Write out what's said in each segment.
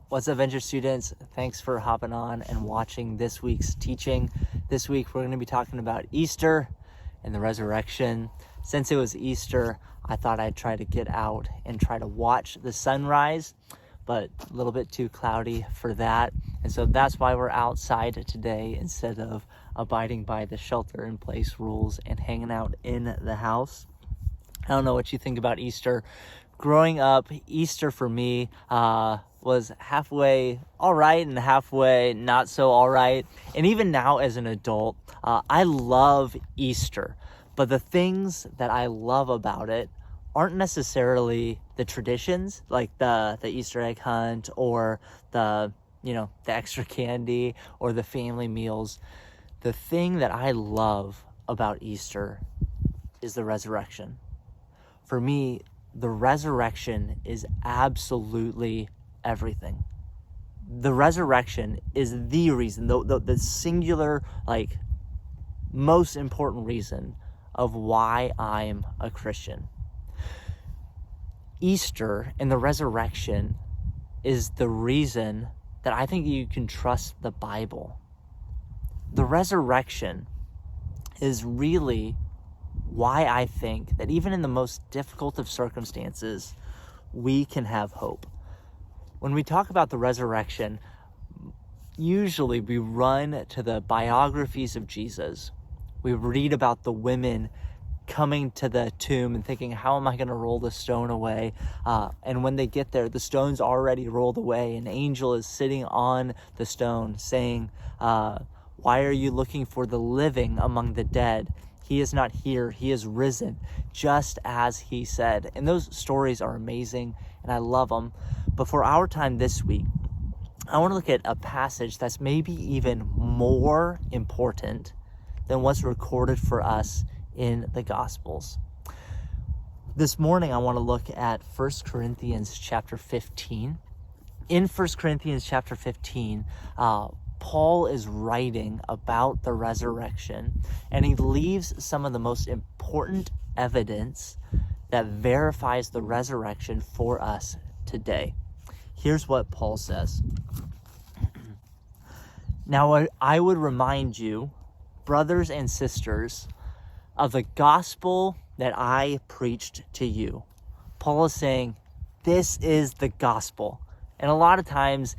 What's up, Venture students? Thanks for hopping on and watching this week's teaching. This week, we're going to be talking about Easter and the resurrection. Since it was Easter, I thought I'd try to get out and try to watch the sunrise, but a little bit too cloudy for that. And so that's why we're outside today instead of abiding by the shelter-in-place rules and hanging out in the house. I don't know what you think about Easter. Growing up, Easter for me was halfway all right and halfway not so all right. And even now as an adult, I love Easter. But the things that I love about it aren't necessarily the traditions, like the Easter egg hunt or the extra candy or the family meals. The thing that I love about Easter is the resurrection. For me, the resurrection is absolutely everything. The resurrection is the reason, the singular, most important reason of why I'm a Christian. Easter and the resurrection is the reason that I think you can trust the Bible. The resurrection is really why I think that even in the most difficult of circumstances, we can have hope. When we talk about the resurrection, usually we run to the biographies of Jesus. We read about the women coming to the tomb and thinking, how am I going to roll the stone away? And when they get there, the stone's already rolled away. An angel is sitting on the stone saying, why are you looking for the living among the dead? He is not here. He is risen, just as he said. And those stories are amazing, and I love them. But for our time this week, I want to look at a passage that's maybe even more important than what's recorded for us in the Gospels. This morning, I want to look at 1 Corinthians chapter 15. In 1 Corinthians chapter 15, Paul is writing about the resurrection, and he leaves some of the most important evidence that verifies the resurrection for us today. Here's what Paul says. Now, I would remind you, brothers and sisters, of the gospel that I preached to you. Paul is saying, this is the gospel. And a lot of times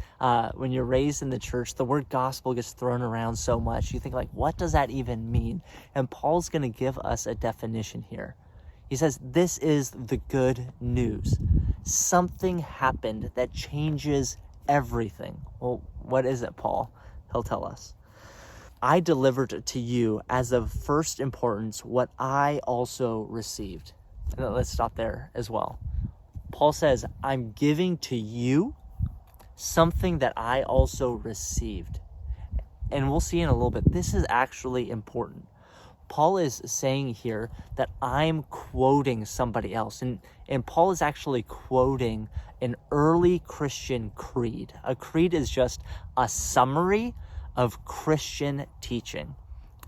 when you're raised in the church, the word gospel gets thrown around so much. You think what does that even mean? And Paul's going to give us a definition here. He says, this is the good news. Something happened that changes everything. Well, what is it, Paul? He'll tell us. I delivered to you as of first importance what I also received. And let's stop there as well. Paul says, I'm giving to you something that I also received. And we'll see in a little bit, this is actually important. Paul is saying here that I'm quoting somebody else. And Paul is actually quoting an early Christian creed. A creed is just a summary of Christian teaching.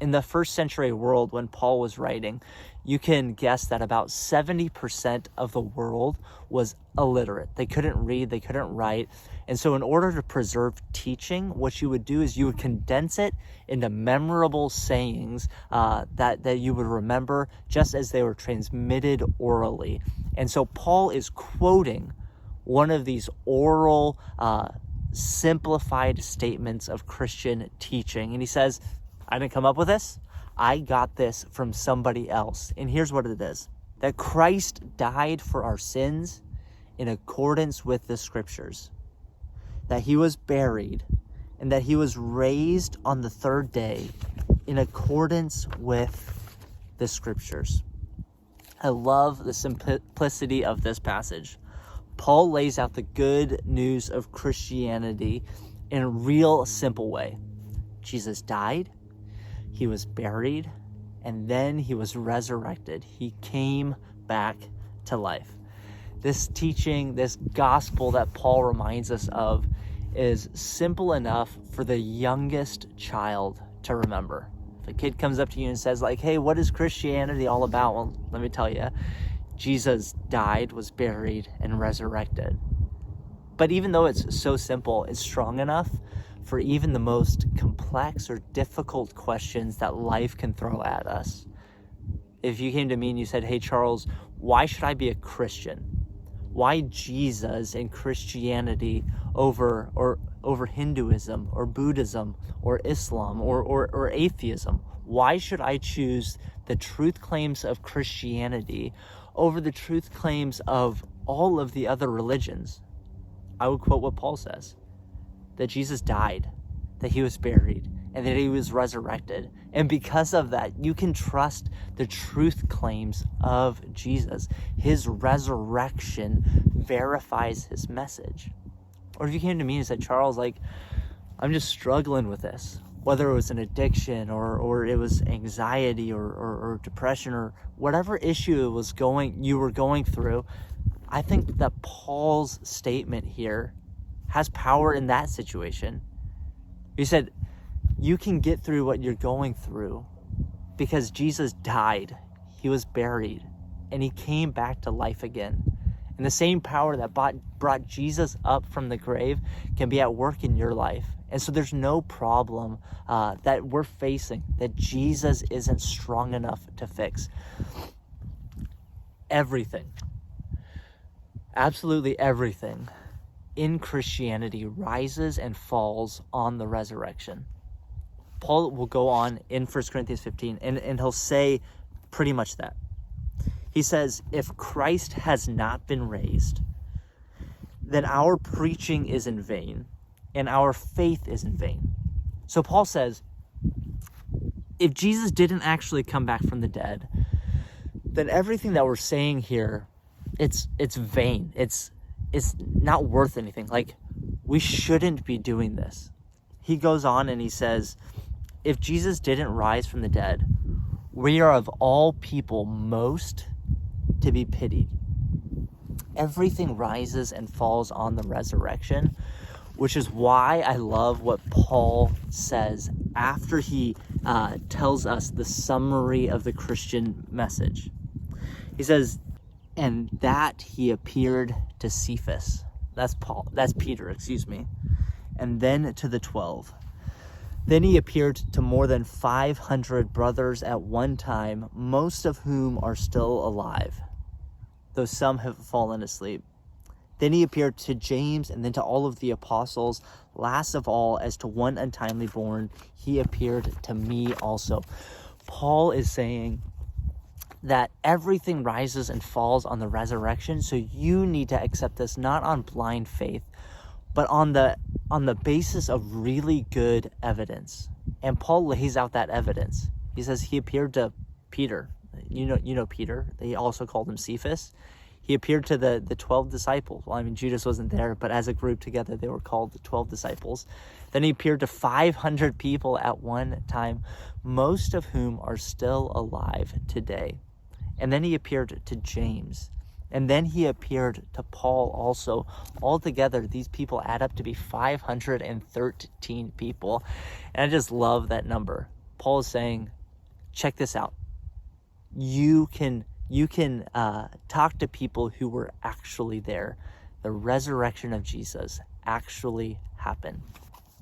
In the first century world, when Paul was writing, you can guess that about 70% of the world was illiterate. They couldn't read, they couldn't write. And so in order to preserve teaching, what you would do is you would condense it into memorable sayings that you would remember just as they were transmitted orally. And so Paul is quoting one of these oral, simplified statements of Christian teaching. And he says, I didn't come up with this. I got this from somebody else. And here's what it is. That Christ died for our sins in accordance with the scriptures. That he was buried and that he was raised on the third day in accordance with the scriptures. I love the simplicity of this passage. Paul lays out the good news of Christianity in a real simple way. Jesus died. He was buried, and then he was resurrected. He came back to life. This teaching, this gospel that Paul reminds us of is simple enough for the youngest child to remember. If a kid comes up to you and says hey, what is Christianity all about? Well, let me tell you, Jesus died, was buried, and resurrected. But even though it's so simple, it's strong enough for even the most complex or difficult questions that life can throw at us. If you came to me and you said, hey, Charles, why should I be a Christian? Why Jesus and Christianity over Hinduism or Buddhism or Islam or atheism? Why should I choose the truth claims of Christianity over the truth claims of all of the other religions? I would quote what Paul says, that Jesus died, that he was buried, and that he was resurrected. And because of that, you can trust the truth claims of Jesus. His resurrection verifies his message. Or if you came to me and said, Charles, I'm just struggling with this, whether it was an addiction or it was anxiety or depression or whatever issue you were going through, I think that Paul's statement here has power in that situation. He said, you can get through what you're going through because Jesus died, he was buried, and he came back to life again. And the same power that brought Jesus up from the grave can be at work in your life. And so there's no problem that we're facing that Jesus isn't strong enough to fix. Everything, absolutely everything in Christianity rises and falls on the resurrection. Paul will go on in 1 Corinthians 15 and he'll say pretty much that. He says, if Christ has not been raised, then our preaching is in vain and our faith is in vain. So Paul says, if Jesus didn't actually come back from the dead, then everything that we're saying here, it's vain. It's not worth anything. We shouldn't be doing this. He goes on and he says, if Jesus didn't rise from the dead, we are of all people most to be pitied. Everything rises and falls on the resurrection, which is why I love what Paul says after he tells us the summary of the Christian message. He says, and that he appeared to Cephas. That's Peter, and then to the 12. Then he appeared to more than 500 brothers at one time, most of whom are still alive, though some have fallen asleep. Then he appeared to James and then to all of the apostles. Last of all, as to one untimely born, he appeared to me also. Paul is saying that everything rises and falls on the resurrection, so you need to accept this not on blind faith, but on the basis of really good evidence. And Paul lays out that evidence. He says he appeared to Peter. You know Peter. They also called him Cephas. He appeared to the 12 disciples. Well, Judas wasn't there, but as a group together, they were called the 12 disciples. Then he appeared to 500 people at one time, most of whom are still alive today. And then he appeared to James. And then he appeared to Paul also. Altogether, these people add up to be 513 people. And I just love that number. Paul is saying, check this out. You can talk to people who were actually there. The resurrection of Jesus actually happened.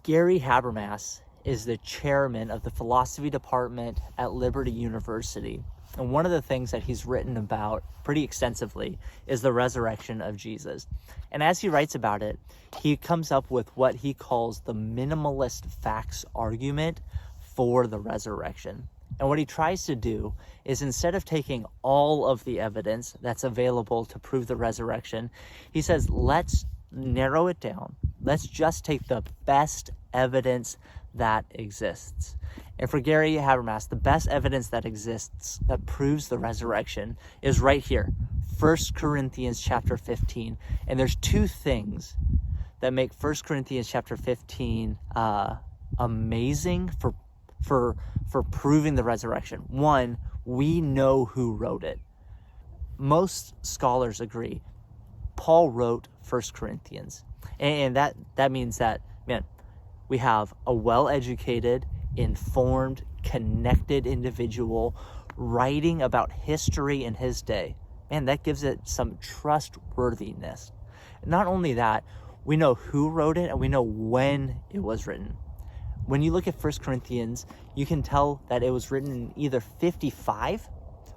Gary Habermas is the chairman of the philosophy department at Liberty University. And one of the things that he's written about pretty extensively is the resurrection of Jesus. And as he writes about it, he comes up with what he calls the minimalist facts argument for the resurrection. And what he tries to do is, instead of taking all of the evidence that's available to prove the resurrection, he says, let's narrow it down. Let's just take the best evidence that exists. And for Gary Habermas, the best evidence that exists that proves the resurrection is right here, 1 Corinthians chapter 15. And there's two things that make 1 Corinthians chapter 15 amazing for proving the resurrection. One, we know who wrote it. Most scholars agree Paul wrote 1 Corinthians. And that means that, we have a well-educated, informed, connected individual writing about history in his day. That gives it some trustworthiness. Not only that, We know who wrote it, and we know when it was written. When you look at 1 Corinthians, you can tell that it was written in either 55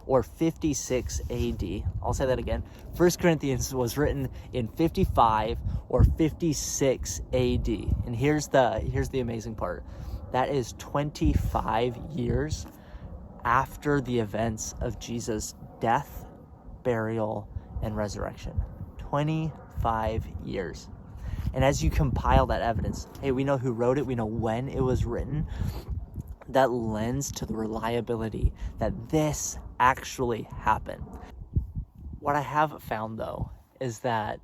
or 56 AD. I'll say that again. 1 Corinthians was written in 55 or 56 AD. And here's the amazing part. That is 25 years after the events of Jesus' death, burial, and resurrection. 25 years. And as you compile that evidence, hey, we know who wrote it, we know when it was written, that lends to the reliability that this actually happened. What I have found, though, is that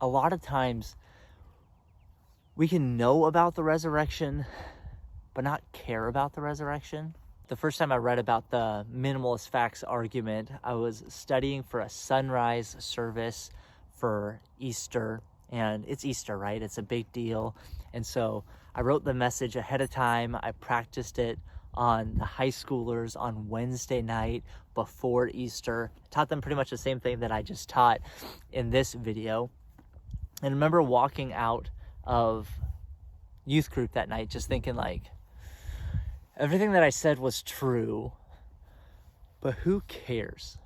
a lot of times we can know about the resurrection, but not care about the resurrection. The first time I read about the minimalist facts argument, I was studying for a sunrise service for Easter, and it's Easter, right? It's a big deal. And so I wrote the message ahead of time. I practiced it on the high schoolers on Wednesday night before Easter. I taught them pretty much the same thing that I just taught in this video. And I remember walking out of youth group that night just thinking, like, everything that I said was true, but who cares?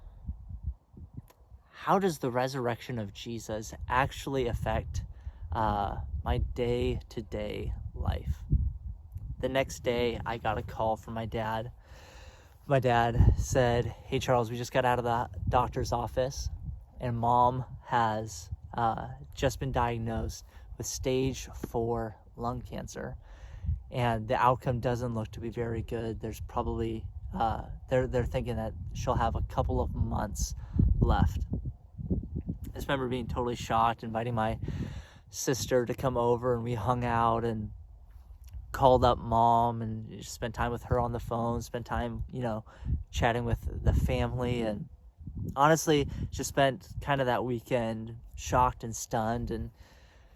How does the resurrection of Jesus actually affect my day-to-day life? The next day, I got a call from my dad. My dad said, "Hey, Charles, we just got out of the doctor's office, and Mom has just been diagnosed with stage 4 lung cancer. And the outcome doesn't look to be very good. There's probably, they're thinking that she'll have a couple of months left." I just remember being totally shocked, inviting my sister to come over, and we hung out and called up Mom and just spent time with her on the phone, spent time, chatting with the family, and honestly just spent kind of that weekend shocked and stunned, and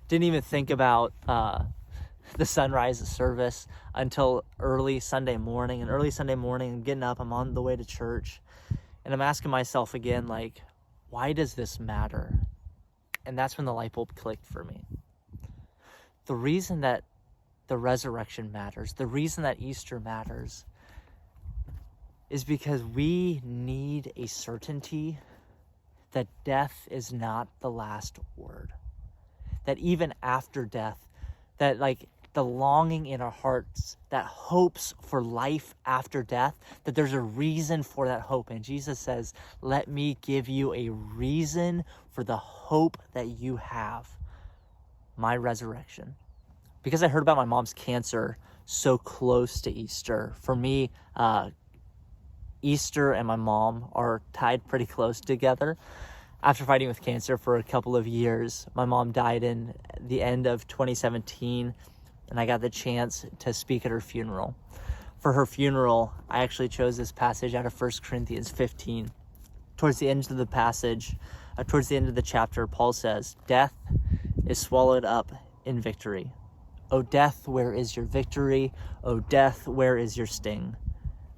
didn't even think about the sunrise service until early Sunday morning. And early Sunday morning, I'm getting up, I'm on the way to church, and I'm asking myself again, like, why does this matter? And that's when the light bulb clicked for me. The reason that the resurrection matters, the reason that Easter matters, is because we need a certainty that death is not the last word. That even after death, that like the longing in our hearts that hopes for life after death, that there's a reason for that hope. And Jesus says, "Let me give you a reason for the hope that you have, my resurrection." Because I heard about my mom's cancer so close to Easter, for me, Easter and my mom are tied pretty close together. After fighting with cancer for a couple of years, my mom died in the end of 2017, and I got the chance to speak at her funeral. For her funeral, I actually chose this passage out of 1 Corinthians 15. Towards the end of the passage, towards the end of the chapter, Paul says, "Death is swallowed up in victory. O death, where is your victory? O death, where is your sting?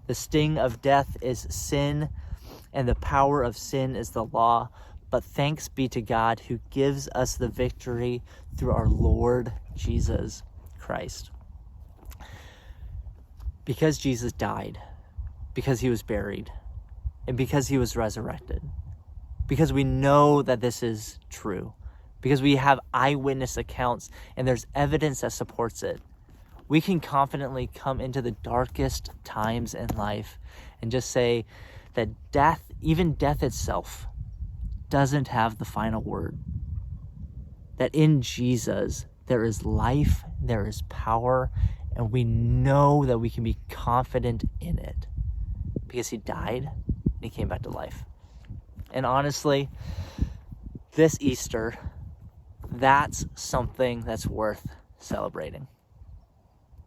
The sting of death is sin, and the power of sin is the law. But thanks be to God who gives us the victory through our Lord Jesus Christ." Because Jesus died, because he was buried, and because he was resurrected, because we know that this is true, because we have eyewitness accounts and there's evidence that supports it, we can confidently come into the darkest times in life and just say that death, even death itself, doesn't have the final word. That in Jesus, there is life, there is power, and we know that we can be confident in it because he died and he came back to life. And honestly, this Easter, that's something that's worth celebrating.